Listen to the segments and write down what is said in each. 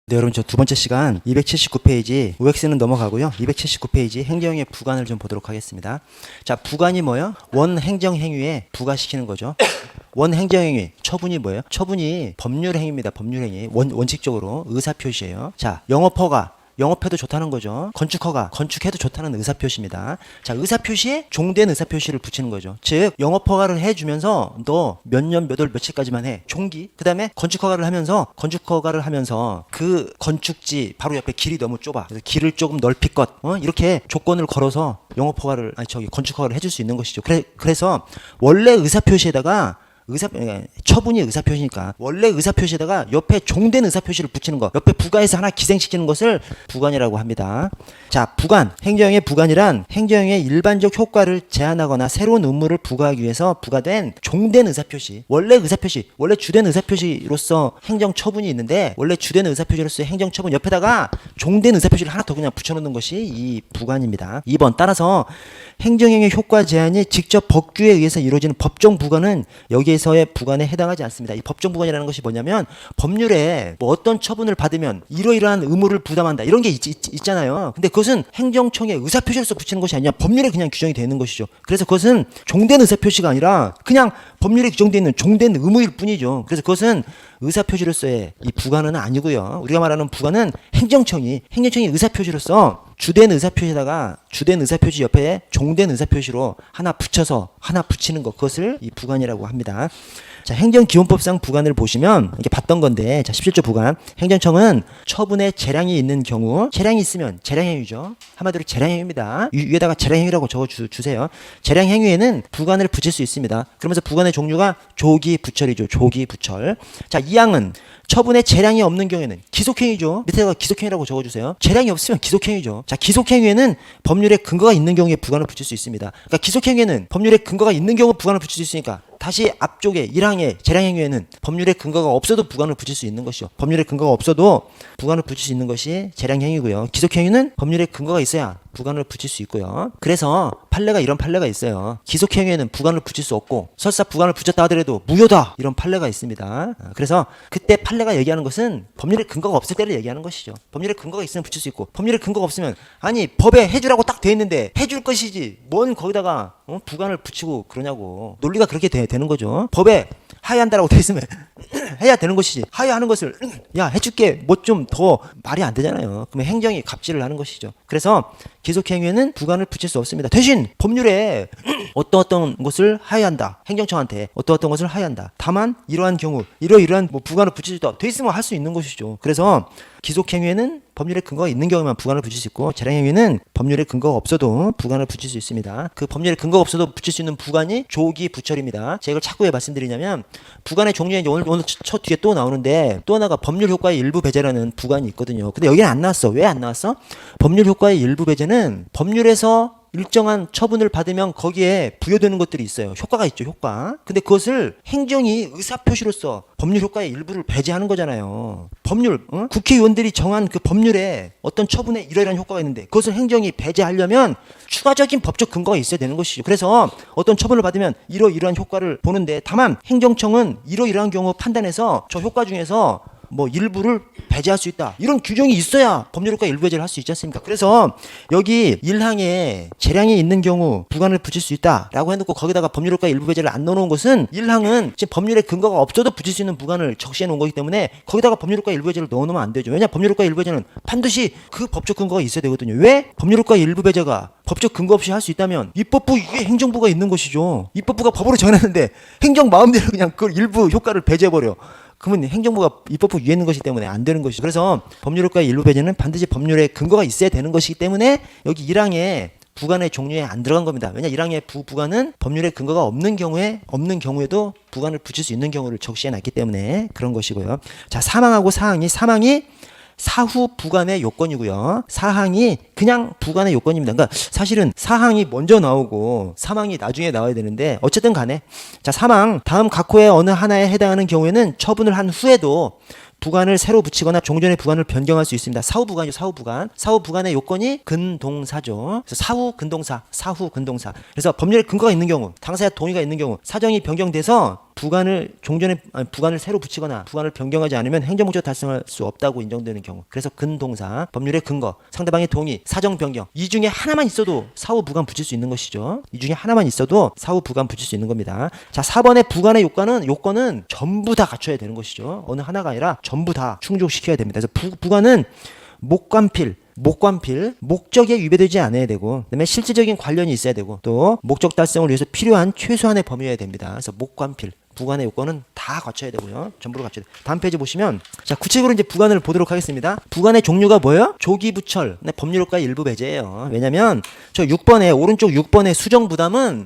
네, 여러분 저 두 번째 시간 279페이지 OX는 넘어가고요. 279페이지 행정의 부관을 좀 보도록 하겠습니다. 자, 부관이 뭐예요? 원 행정행위에 부과시키는 거죠. 원 행정행위 처분이 뭐예요? 처분이 법률행위입니다. 법률행위 원칙적으로 의사표시예요. 자, 영업허가 영업해도 좋다는 거죠. 건축허가 건축해도 좋다는 의사표시입니다. 자, 의사표시에 종된 의사표시를 붙이는 거죠. 즉 영업허가를 해주면서 너 몇 년 몇 월 며칠까지만 해. 종기. 그 다음에 건축허가를 하면서 그 건축지 바로 옆에 길이 너무 좁아. 그래서 길을 조금 넓힐 것. 이렇게 조건을 걸어서 건축허가를 해줄 수 있는 것이죠. 그래서 원래 의사표시에다가 처분이 의사표시니까 원래 의사표시에다가 옆에 종된 의사표시를 붙이는 거, 옆에 부가해서 하나 기생시키는 것을 부관이라고 합니다. 자, 부관, 행정의 부관이란 행정의 일반적 효과를 제한하거나 새로운 의무를 부과하기 위해서 부과된 종된 의사표시, 원래 주된 의사표시로서 행정처분이 있는데 원래 주된 의사표시로서의 행정처분 옆에다가 종된 의사표시를 하나 더 그냥 붙여놓는 것이 이 부관입니다. 2번 따라서 행정행위 효과 제한이 직접 법규에 의해서 이루어지는 법정 부관은 여기에서의 부관에 해당하지 않습니다. 이 법정 부관이라는 것이 뭐냐면 법률에 뭐 어떤 처분을 받으면 이러이러한 의무를 부담한다 이런 게 있잖아요. 근데 그것은 행정청의 의사표시로서 붙이는 것이 아니라 법률에 그냥 규정이 되어 있는 것이죠. 그래서 그것은 종된 의사표시가 아니라 그냥 법률에 규정되어 있는 종된 의무일 뿐이죠. 그래서 그것은 의사표시로서의 이 부관은 아니고요. 우리가 말하는 부관은 행정청이 의사표시로서 주된 의사표시에다가 주된 의사표시 옆에 종된 의사표시로 하나 붙이는 것, 그것을 이 부관이라고 합니다. 자, 행정기본법상 부관을 보시면 이렇게 봤던 건데, 자, 17조 부관. 행정청은 처분에 재량이 있는 경우, 재량이 있으면 재량행위죠. 한마디로 재량행위입니다. 위에다가 재량행위라고 적어 주세요. 재량행위에는 부관을 붙일 수 있습니다. 그러면서 부관의 종류가 조기 부철이죠. 조기 부철. 자, 2항은 처분에 재량이 없는 경우에는 기속행위죠. 밑에다가 기속행위라고 적어주세요. 재량이 없으면 기속행위죠. 자, 기속행위에는 법률에 근거가 있는 경우에 부관을 붙일 수 있습니다. 그러니까 기속행위에는 법률에 근거가 있는 경우 부관을 붙일 수 있으니까 다시 앞쪽에 1항의 재량행위에는 법률에 근거가 없어도 부관을 붙일 수 있는 것이요. 법률에 근거가 없어도 부관을 붙일 수 있는 것이 재량행위고요. 기속행위는 법률에 근거가 있어야 부관을 붙일 수 있고요. 그래서 이런 판례가 있어요. 기속행위에는 부관을 붙일 수 없고 설사 부관을 붙였다 하더라도 무효다 이런 판례가 있습니다. 그래서 그때 판례가 얘기하는 것은 법률에 근거가 없을 때를 얘기하는 것이죠. 법률에 근거가 있으면 붙일 수 있고 법률에 근거가 없으면 아니 법에 해주라고 딱 돼 있는데 해줄 것이지 뭔 거기다가 부관을 붙이고 그러냐고. 논리가 그렇게 되는 거죠. 법에 하야한다라고 돼 있으면 해야 되는 것이지 하야하는 것을 야 해줄게 뭐 좀 더 말이 안 되잖아요. 그러면 행정이 갑질을 하는 것이죠. 그래서 기속행위에는 부관을 붙일 수 없습니다. 대신 법률에 어떤 것을 하야한다. 행정청한테 어떤 것을 하야한다. 다만 이러한 경우 이러이러한 뭐 부관을 붙일 수 있다. 돼 있으면 할 수 있는 것이죠. 그래서 기속행위에는 법률에 근거가 있는 경우만 부관을 붙일 수 있고 재량행위는 법률에 근거가 없어도 부관을 붙일 수 있습니다. 그 법률에 근거가 없어도 붙일 수 있는 부관이 조기 부철입니다. 제가 이걸 자꾸 왜 말씀드리냐면 부관의 종류에 이제 오늘 첫 뒤에 또 나오는데 또 하나가 법률 효과의 일부 배제라는 부관이 있거든요. 근데 여기는 안 나왔어. 왜 안 나왔어? 법률 효과의 일부 배제는 법률에서 일정한 처분을 받으면 거기에 부여되는 것들이 있어요. 효과가 있죠, 효과. 근데 그것을 행정이 의사표시로서 법률 효과의 일부를 배제하는 거잖아요. 국회의원들이 정한 그 법률에 어떤 처분에 이러이러한 효과가 있는데 그것을 행정이 배제하려면 추가적인 법적 근거가 있어야 되는 것이죠. 그래서 어떤 처분을 받으면 이러이러한 효과를 보는데 다만 행정청은 이러이러한 경우 판단해서 저 효과 중에서 뭐 일부를 배제할 수 있다. 이런 규정이 있어야 법률효과 일부 배제를 할 수 있지 않습니까? 그래서 여기 1항에 재량이 있는 경우 부관을 붙일 수 있다라고 해놓고 거기다가 법률효과 일부 배제를 안 넣어놓은 것은 1항은 지금 법률에 근거가 없어도 붙일 수 있는 부관을 적시해 놓은 거기 때문에 거기다가 법률효과 일부 배제를 넣어놓으면 안 되죠. 왜냐 법률효과 일부 배제는 반드시 그 법적 근거가 있어야 되거든요. 왜? 법률효과 일부 배제가 법적 근거 없이 할 수 있다면 입법부 위에 행정부가 있는 것이죠. 입법부가 법으로 정해놨는데 행정 마음대로 그냥 그 일부 효과를 배제해버려. 그러면 행정부가 입법부 위에 있는 것이기 때문에 안 되는 것이죠. 그래서 법률효과의 일부 배제는 반드시 법률에 근거가 있어야 되는 것이기 때문에 여기 1항에 부관의 종류에 안 들어간 겁니다. 왜냐 1항의 부관은 법률에 근거가 없는 경우에도 부관을 붙일 수 있는 경우를 적시해 놨기 때문에 그런 것이고요. 자, 3항하고 4항이 사후 부관의 요건이고요. 4항이 그냥 부관의 요건입니다. 그러니까 사실은 4항이 먼저 나오고 3항이 나중에 나와야 되는데 어쨌든 간에 자 3항 다음 각 호의 어느 하나에 해당하는 경우에는 처분을 한 후에도 부관을 새로 붙이거나 종전의 부관을 변경할 수 있습니다. 사후 부관이죠. 사후 부관. 사후 부관의 요건이 근동사죠. 그래서 사후 근동사, 사후 근동사. 그래서 법률에 근거가 있는 경우, 당사자 동의가 있는 경우, 사정이 변경돼서 부관을 부관을 새로 붙이거나 부관을 변경하지 않으면 행정목적 달성할 수 없다고 인정되는 경우. 그래서 근동사, 법률의 근거, 상대방의 동의, 사정 변경. 이 중에 하나만 있어도 사후 부관 붙일 수 있는 것이죠. 이 중에 하나만 있어도 사후 부관 붙일 수 있는 겁니다. 자, 4번의 부관의 요건은 전부 다 갖춰야 되는 것이죠. 어느 하나가 아니라 전부 다 충족시켜야 됩니다. 그래서 부관은 목관필, 목적에 위배되지 않아야 되고, 그다음에 실질적인 관련이 있어야 되고, 또 목적 달성을 위해서 필요한 최소한의 범위여야 됩니다. 그래서 목관필, 부관의 요건은 다 갖춰야 되고요. 전부를 갖춰야 돼요. 다음 페이지 보시면, 자, 구체적으로 이제 부관을 보도록 하겠습니다. 부관의 종류가 뭐예요? 조기부철, 법률효과의 일부 배제예요. 왜냐면 저 6번에 오른쪽 6번의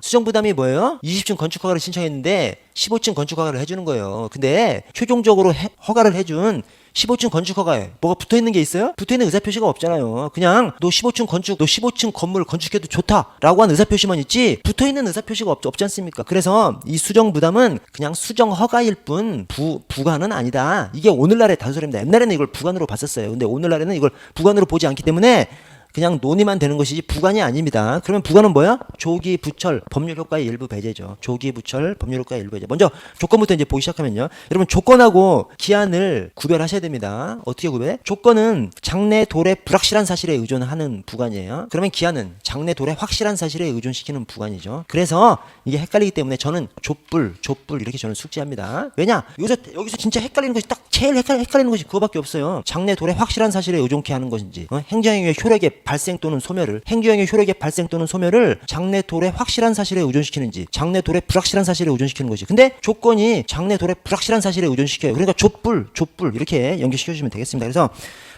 수정부담이 뭐예요? 20층 건축허가를 신청했는데 15층 건축허가를 해주는 거예요. 근데 최종적으로 허가를 해준 15층 건축허가에 뭐가 붙어있는 게 있어요? 붙어있는 의사표시가 없잖아요. 그냥 너 15층 건물 건축해도 좋다라고 한 의사표시만 있지 붙어있는 의사표시가 없지 않습니까? 그래서 이 수정부담은 그냥 수정허가일 뿐 부관은 아니다. 이게 오늘날의 단소리입니다. 옛날에는 이걸 부관으로 봤었어요. 근데 오늘날에는 이걸 부관으로 보지 않기 때문에 그냥 논의만 되는 것이지 부관이 아닙니다. 그러면 부관은 뭐야? 조기 부철 법률 효과의 일부 배제죠. 조기 부철 법률 효과의 일부 배제. 먼저 조건부터 이제 보기 시작하면요. 여러분 조건하고 기한을 구별하셔야 됩니다. 어떻게 구별해? 조건은 장래 도래 불확실한 사실에 의존하는 부관이에요. 그러면 기한은 장래 도래 확실한 사실에 의존시키는 부관이죠. 그래서 이게 헷갈리기 때문에 저는 족불 이렇게 저는 숙지합니다. 왜냐? 여기서 진짜 헷갈리는 것이 딱 제일 헷갈리는 것이 그거밖에 없어요. 장래 도래 확실한 사실에 의존케 하는 것인지, 행정행위의 효력의 발생 또는 소멸을 장래 도래 확실한 사실에 의존시키는지, 장래 도래 불확실한 사실에 의존시키는 것이. 근데 조건이 장래 도래 불확실한 사실에 의존시켜요. 그러니까 족불 이렇게 연결시켜 주시면 되겠습니다. 그래서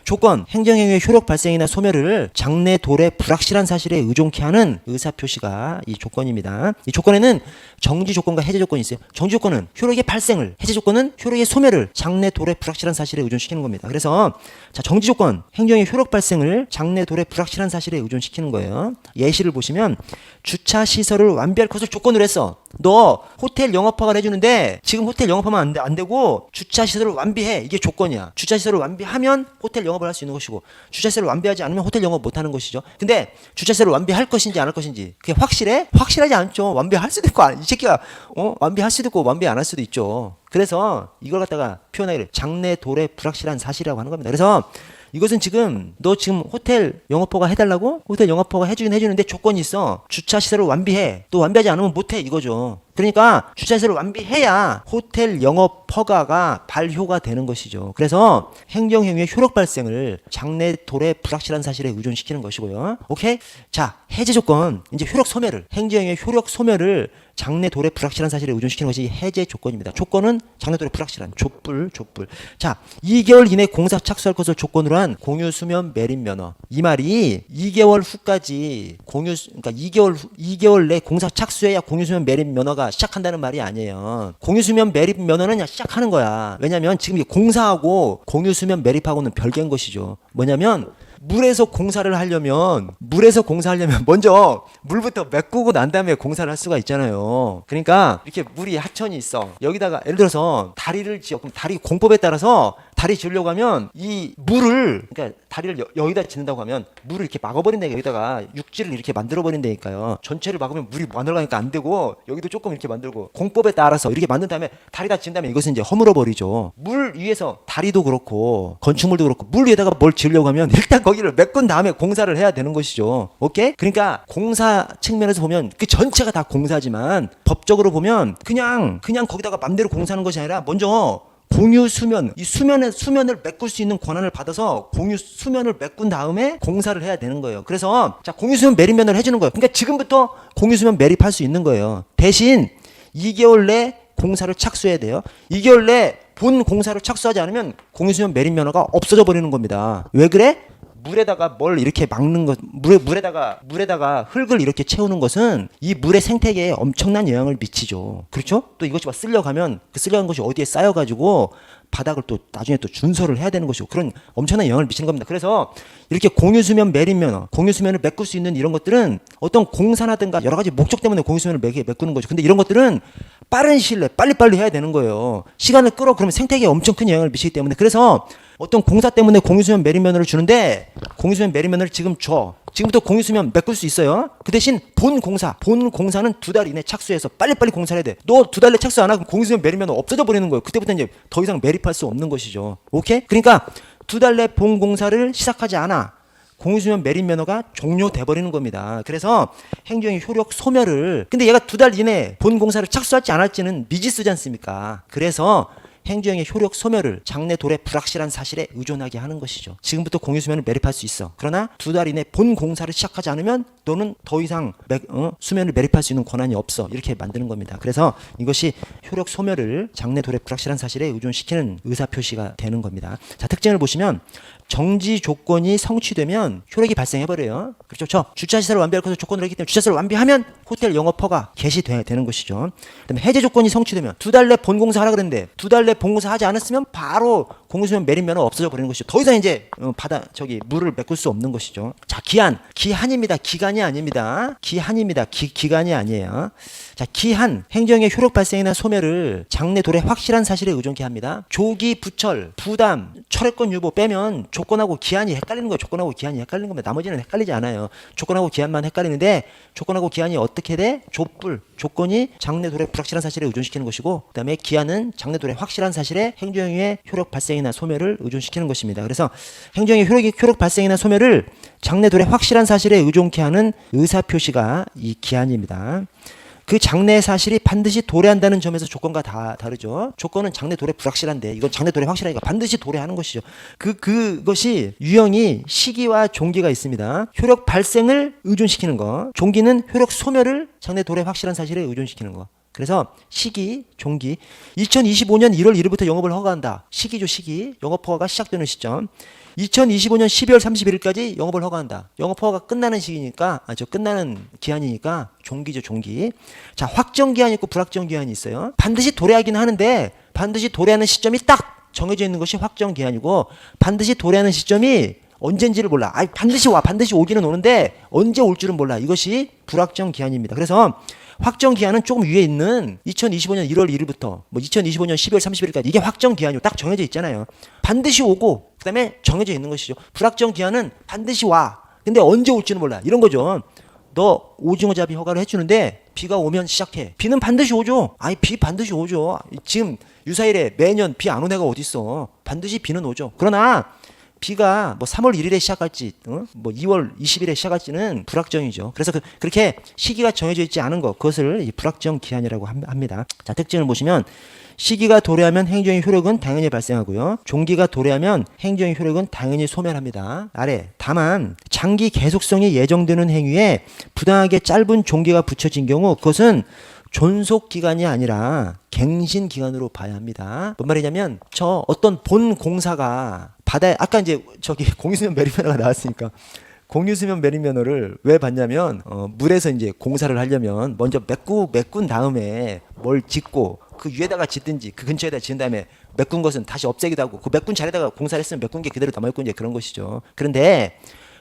조건, 행정행위의 효력 발생이나 소멸을 장래 도래 불확실한 사실에 의존케 하는 의사표시가 이 조건입니다. 이 조건에는 정지 조건과 해제 조건이 있어요. 정지 조건은 효력의 발생을, 해제 조건은 효력의 소멸을 장래 도래 불확실한 사실에 의존시키는 겁니다. 그래서 자, 정지 조건, 행정의 효력 발생을 장래 도래 불확실한 사실에 의존시키는 거예요. 예시를 보시면 주차 시설을 완비할 것을 조건으로 했어. 너 호텔 영업허가를 해주는데 지금 호텔 영업하면 안 되고 주차 시설을 완비해. 이게 조건이야. 주차 시설을 완비하면 호텔 영업을 할 수 있는 것이고, 주차 시설을 완비하지 않으면 호텔 영업 못 하는 것이죠. 근데 주차 시설을 완비할 것인지 안 할 것인지 그게 확실해? 확실하지 않죠. 완비할 수도 있고 이 새끼가 완비할 수도 있고 완비 안 할 수도 있죠. 그래서 이걸 갖다가 표현하기를 장래 도래 불확실한 사실이라고 하는 겁니다. 그래서 이것은 너 지금 호텔 영업허가 해달라고? 호텔 영업허가 해주긴 해주는데 조건이 있어. 주차 시설을 완비해. 또 완비하지 않으면 못해 이거죠. 그러니까 주차 시설을 완비해야 호텔 영업허가가 발효가 되는 것이죠. 그래서 행정행위의 효력 발생을 장래 도래 불확실한 사실에 의존시키는 것이고요. 오케이? 자, 해제 조건. 이제 효력 소멸을, 행정행위의 효력 소멸을 장래 도래 불확실한 사실에 의존시키는 것이 해제 조건입니다. 조건은 장래 도래 불확실한 족불. 자, 2개월 이내 공사 착수할 것을 조건으로 한 공유 수면 매립 면허. 이 말이 2개월 후까지 그러니까 2개월 내 공사 착수해야 공유 수면 매립 면허가 시작한다는 말이 아니에요. 공유 수면 매립 면허는 그냥 시작하는 거야. 왜냐면 지금 공사하고 공유 수면 매립하고는 별개인 것이죠. 뭐냐면 물에서 공사를 하려면 먼저 물부터 메꾸고 난 다음에 공사를 할 수가 있잖아요. 그러니까 이렇게 물이 하천이 있어. 여기다가 예를 들어서 다리를 지어. 그럼 다리 공법에 따라서 다리 지으려고 하면 이 물을, 그러니까 다리를 여기다 짓는다고 하면 물을 이렇게 막아버린다니까. 여기다가 육지를 이렇게 만들어버린다니까요. 전체를 막으면 물이 안 들어가니까 안 되고 여기도 조금 이렇게 만들고 공법에 따라서 이렇게 만든 다음에 다리다 지은 다음에 이것은 이제 허물어버리죠. 물 위에서 다리도 그렇고 건축물도 그렇고 물 위에다가 뭘 지으려고 하면 일단 거기를 메꾼 다음에 공사를 해야 되는 것이죠. 오케이? 그러니까 공사 측면에서 보면 그 전체가 다 공사지만 법적으로 보면 그냥 거기다가 맘대로 공사하는 것이 아니라 먼저 공유 수면, 이 수면을 메꿀 수 있는 권한을 받아서 공유 수면을 메꾼 다음에 공사를 해야 되는 거예요. 그래서 자, 공유 수면 매립 면허를 해주는 거예요. 그러니까 지금부터 공유 수면 매립할 수 있는 거예요. 대신 2개월 내 공사를 착수해야 돼요. 2개월 내 본 공사를 착수하지 않으면 공유 수면 매립 면허가 없어져 버리는 겁니다. 왜 그래? 물에다가 뭘 이렇게 막는 것, 물에다가 흙을 이렇게 채우는 것은 이 물의 생태계에 엄청난 영향을 미치죠. 그렇죠? 또 이것이 막 쓸려가면 그 쓸려간 것이 어디에 쌓여가지고 바닥을 또 나중에 또 준설을 해야 되는 것이고 그런 엄청난 영향을 미치는 겁니다. 그래서 이렇게 공유수면 매립면허, 공유수면을 메꿀 수 있는 이런 것들은 어떤 공사라든가 여러 가지 목적 때문에 공유수면을 메꾸는 거죠. 근데 이런 것들은 빠른 시일 내에 빨리빨리 해야 되는 거예요. 시간을 끌어 그러면 생태계에 엄청 큰 영향을 미치기 때문에 그래서 어떤 공사 때문에 공유수면 매립면허를 주는데 공유수면 매립면허를 지금 줘. 지금부터 공유수면 메꿀 수 있어요. 그 대신 본 공사는 2달 이내 착수해서 빨리빨리 공사를 해야 돼. 너 2달 내 착수 안 하면 공유수면 매립면허 없어져 버리는 거예요. 그때부터 이제 더 이상 매립할 수 없는 것이죠. 오케이? 그러니까 2달 내 본 공사를 시작하지 않아. 공유수면 매립면허가 종료돼 버리는 겁니다. 그래서 행정의 효력 소멸을 근데 얘가 2달 이내 본 공사를 착수할지 안 할지는 미지수지 않습니까? 그래서 행정의 효력 소멸을 장래 도래 불확실한 사실에 의존하게 하는 것이죠. 지금부터 공유수면을 매립할 수 있어. 그러나 2달 이내 본 공사를 시작하지 않으면 너는 더 이상 수면을 매립할 수 있는 권한이 없어. 이렇게 만드는 겁니다. 그래서 이것이 효력 소멸을 장래 도래 불확실한 사실에 의존시키는 의사표시가 되는 겁니다. 자, 특징을 보시면 정지 조건이 성취되면 효력이 발생해버려요. 그렇죠? 저 주차시설을 완비할 것을 조건으로 했기 때문에 주차시설을 완비하면 호텔 영업허가 개시되는 것이죠. 그다음에 해제 조건이 성취되면 2달 내 본공사 하라 그랬는데 2달 내 본공사 하지 않았으면 바로 공유수면 매립면허 없어져 버리는 것이죠. 더 이상 이제 물을 메꿀 수 없는 것이죠. 자, 기한입니다. 기간이 아닙니다. 기한입니다. 기간이 아니에요. 자, 기한 행정의 효력 발생이나 소멸을 장래 도래 확실한 사실에 의존케 합니다. 조기 부철 부담 철회권 유보 빼면 조건하고 기한이 헷갈리는 거예요. 조건하고 기한이 헷갈리는 겁니다. 나머지는 헷갈리지 않아요. 조건하고 기한만 헷갈리는데 조건하고 기한이 어떻게 돼? 조건이 장래 도래 불확실한 사실에 의존시키는 것이고 그다음에 기한은 장래 도래 확실한 사실에 행정의 효력 발생이나 소멸을 의존시키는 것입니다. 그래서 행정의 효력 발생이나 소멸을 장래 도래 확실한 사실에 의존케 하는 의사표시가 이 기한입니다. 그 장래 사실이 반드시 도래한다는 점에서 조건과 다 다르죠. 조건은 장래 도래 불확실한데 이건 장래 도래 확실하니까 반드시 도래하는 것이죠. 그것이 유형이 시기와 종기가 있습니다. 효력 발생을 의존시키는 거, 종기는 효력 소멸을 장래 도래 확실한 사실에 의존시키는 거. 그래서 시기, 종기 2025년 1월 1일부터 영업을 허가한다. 시기죠. 시기. 영업 허가가 시작되는 시점 2025년 12월 31일까지 영업을 허가한다. 영업 허가가 끝나는 시기니까 끝나는 기한이니까 종기죠. 종기. 자, 확정 기한이 있고 불확정 기한이 있어요. 반드시 도래하긴 하는데 반드시 도래하는 시점이 딱 정해져 있는 것이 확정 기한이고 반드시 도래하는 시점이 언젠지를 몰라. 반드시 오기는 오는데 언제 올 줄은 몰라. 이것이 불확정 기한입니다. 그래서 확정 기한은 조금 위에 있는 2025년 1월 1일부터 2025년 12월 31일까지 이게 확정 기한이고 딱 정해져 있잖아요. 반드시 오고 그다음에 정해져 있는 것이죠. 불확정 기한은 반드시 와. 근데 언제 올지는 몰라. 이런 거죠. 너 오징어 잡이 허가를 해주는데 비가 오면 시작해. 비는 반드시 오죠. 비 반드시 오죠. 지금 유사일에 매년 비 안 오는 애가 어딨어. 반드시 비는 오죠. 그러나 비가 3월 1일에 시작할지 2월 20일에 시작할지는 불확정이죠. 그래서 그렇게 시기가 정해져 있지 않은 것 그것을 불확정 기한이라고 합니다. 자, 특징을 보시면 시기가 도래하면 행정의 효력은 당연히 발생하고요. 종기가 도래하면 행정의 효력은 당연히 소멸합니다. 아래 다만 장기 계속성이 예정되는 행위에 부당하게 짧은 종기가 붙여진 경우 그것은 존속 기간이 아니라 갱신 기간으로 봐야 합니다. 뭔 말이냐면 어떤 본 공사가 바다에 아까 이제 공유수면 매립면허가 나왔으니까 공유수면 매립면허를 왜 받냐면 물에서 이제 공사를 하려면 먼저 메꾼 다음에 뭘 짓고 그 위에다가 짓든지 그 근처에다 지은 다음에 메꾼 것은 다시 없애기도 하고 그 메꾼 자리에다가 공사를 했으면 메꾼 게 그대로 남아있고 이제 그런 것이죠. 그런데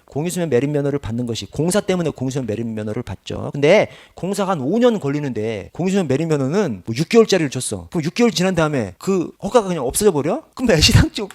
공유수면 매립면허를 받는 것이 공사 때문에 공유수면 매립면허를 받죠. 근데 공사가 한 5년 걸리는데 공유수면 매립면허는 6개월짜리를 줬어. 그럼 6개월 지난 다음에 그 허가가 그냥 없어져 버려? 그럼 애시당초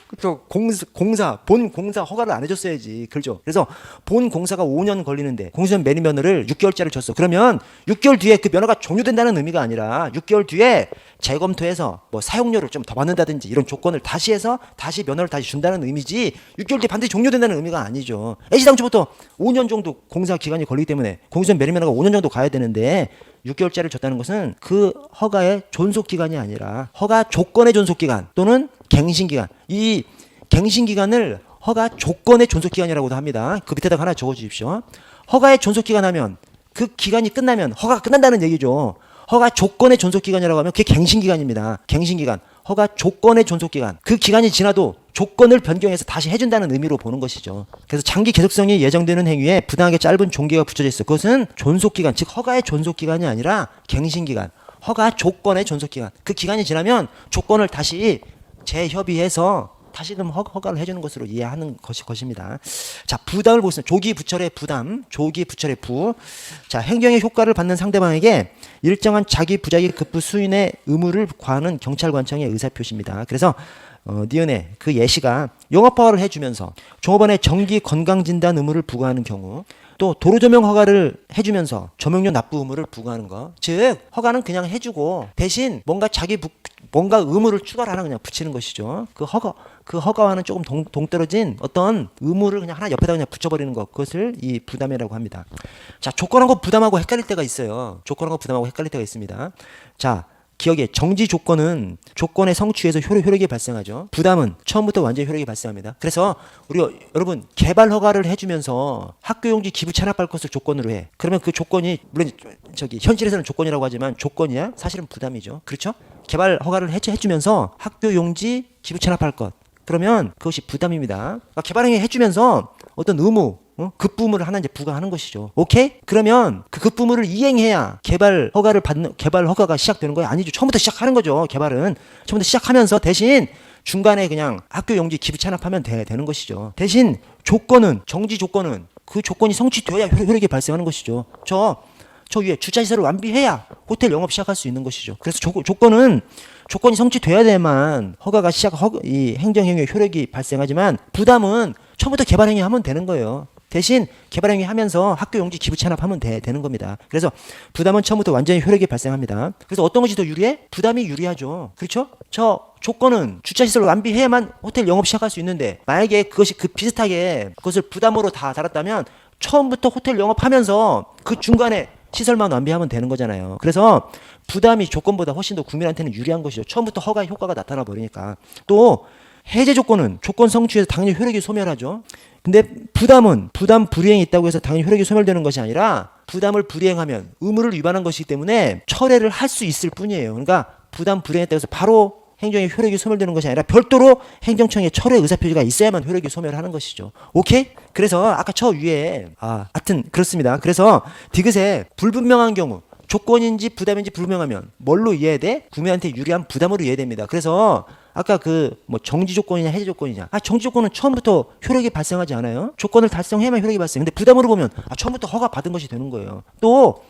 본 공사 허가를 안 해줬어야지. 그렇죠? 그래서 본 공사가 5년 걸리는데 공유수면 매립면허를 6개월짜리 줬어. 그러면 6개월 뒤에 그 면허가 종료된다는 의미가 아니라 6개월 뒤에 재검토해서 사용료를 좀 더 받는다든지 이런 조건을 다시 해서 다시 면허를 다시 준다는 의미지 6개월 뒤에 반드시 종료된다는 의미가 아니죠. 애시당초부터 5년 정도 공사 기간이 걸리기 때문에 공유수면 매립면허가 5년 정도 가야 되는데 6개월짜리를 줬다는 것은 그 허가의 존속 기간이 아니라 허가 조건의 존속 기간 또는 갱신 기간. 이 갱신 기간을 허가 조건의 존속 기간이라고도 합니다. 그 밑에다가 하나 적어 주십시오. 허가의 존속 기간 하면 그 기간이 끝나면 허가가 끝난다는 얘기죠. 허가 조건의 존속 기간이라고 하면 그게 갱신 기간입니다. 갱신 기간. 허가 조건의 존속 기간. 그 기간이 지나도 조건을 변경해서 다시 해준다는 의미로 보는 것이죠. 그래서 장기 계속성이 예정되는 행위에 부당하게 짧은 종기가 붙여져 있어. 그것은 존속기간, 즉 허가의 존속기간이 아니라 갱신기간, 허가 조건의 존속기간. 그 기간이 지나면 조건을 다시 재협의해서 다시금 허가를 해주는 것으로 이해하는 것입니다. 자, 부담을 보겠습니다. 조기 부철의 부담, 조기 부철의 부. 자, 행정의 효과를 받는 상대방에게 일정한 자기 부자기 급부 수인의 의무를 과하는 경찰관청의 의사표시입니다. 그래서 니은의 그 예시가 영업허가를 해주면서 종업원의 정기 건강진단 의무를 부과하는 경우, 또 도로조명 허가를 해주면서 조명료 납부 의무를 부과하는 거. 즉 허가는 그냥 해주고 대신 뭔가 뭔가 의무를 추가를 하나 그냥 붙이는 것이죠. 그 허가와는 조금 동떨어진 어떤 의무를 그냥 하나 옆에다 그냥 붙여버리는 것, 그것을 이 부담이라고 합니다. 자, 조건하고 부담하고 헷갈릴 때가 있어요. 조건하고 부담하고 헷갈릴 때가 있습니다. 자, 기억에 정지 조건은 조건의 성취에서 효력이 발생하죠. 부담은 처음부터 완전히 효력이 발생합니다. 그래서 여러분 개발 허가를 해주면서 학교용지 기부 찬합할 것을 조건으로 해. 그러면 그 조건이 물론 현실에서는 조건이라고 하지만 조건이야 사실은 부담이죠. 그렇죠? 개발 허가를 해주면서 학교용지 기부 찬합할 것. 그러면 그것이 부담입니다. 그러니까 개발행위 해주면서 어떤 의무, 급부문을 하나 이제 부과하는 것이죠. 오케이? 그러면 그 급부문을 이행해야 개발 허가가 시작되는 거예요? 아니죠. 처음부터 시작하는 거죠. 개발은 처음부터 시작하면서 대신 중간에 그냥 학교 용지 기부 찬합하면 되는 것이죠. 대신 정지 조건은 그 조건이 성취되어야 효력이 발생하는 것이죠. 저 위에 주차시설을 완비해야 호텔 영업 시작할 수 있는 것이죠. 그래서 조건이 성취돼야 돼야만 이 행정행위의 효력이 발생하지만 부담은 처음부터 개발행위 하면 되는 거예요. 대신 개발행위 하면서 학교 용지 기부 찬합하면 되는 겁니다. 그래서 부담은 처음부터 완전히 효력이 발생합니다. 그래서 어떤 것이 더 유리해? 부담이 유리하죠. 그렇죠? 저 조건은 주차시설을 완비해야만 호텔 영업 시작할 수 있는데 만약에 그것이 비슷하게 그것을 부담으로 다 달았다면 처음부터 호텔 영업하면서 그 중간에 시설만 완비하면 되는 거잖아요. 그래서 부담이 조건보다 훨씬 더 국민한테는 유리한 것이죠. 처음부터 허가의 효과가 나타나 버리니까. 또 해제 조건은 조건 성취에서 당연히 효력이 소멸하죠. 근데 부담 불이행이 있다고 해서 당연히 효력이 소멸되는 것이 아니라 부담을 불이행하면 의무를 위반한 것이기 때문에 철회를 할 수 있을 뿐이에요. 그러니까 부담 불이행에 따라서 바로 행정의 효력이 소멸되는 것이 아니라 별도로 행정청의 철회 의사표시가 있어야만 효력이 소멸하는 것이죠. 오케이? 그래서 아까 저 위에 하여튼 그렇습니다. 그래서 디귿에 불분명한 경우 조건인지 부담인지 불분명하면 뭘로 이해해야 돼? 국민한테 유리한 부담으로 이해됩니다. 그래서 아까 정지 조건이냐 해제 조건이냐. 정지 조건은 처음부터 효력이 발생하지 않아요. 조건을 달성해야만 효력이 발생. 근데 부담으로 보면 처음부터 허가 받은 것이 되는 거예요. 또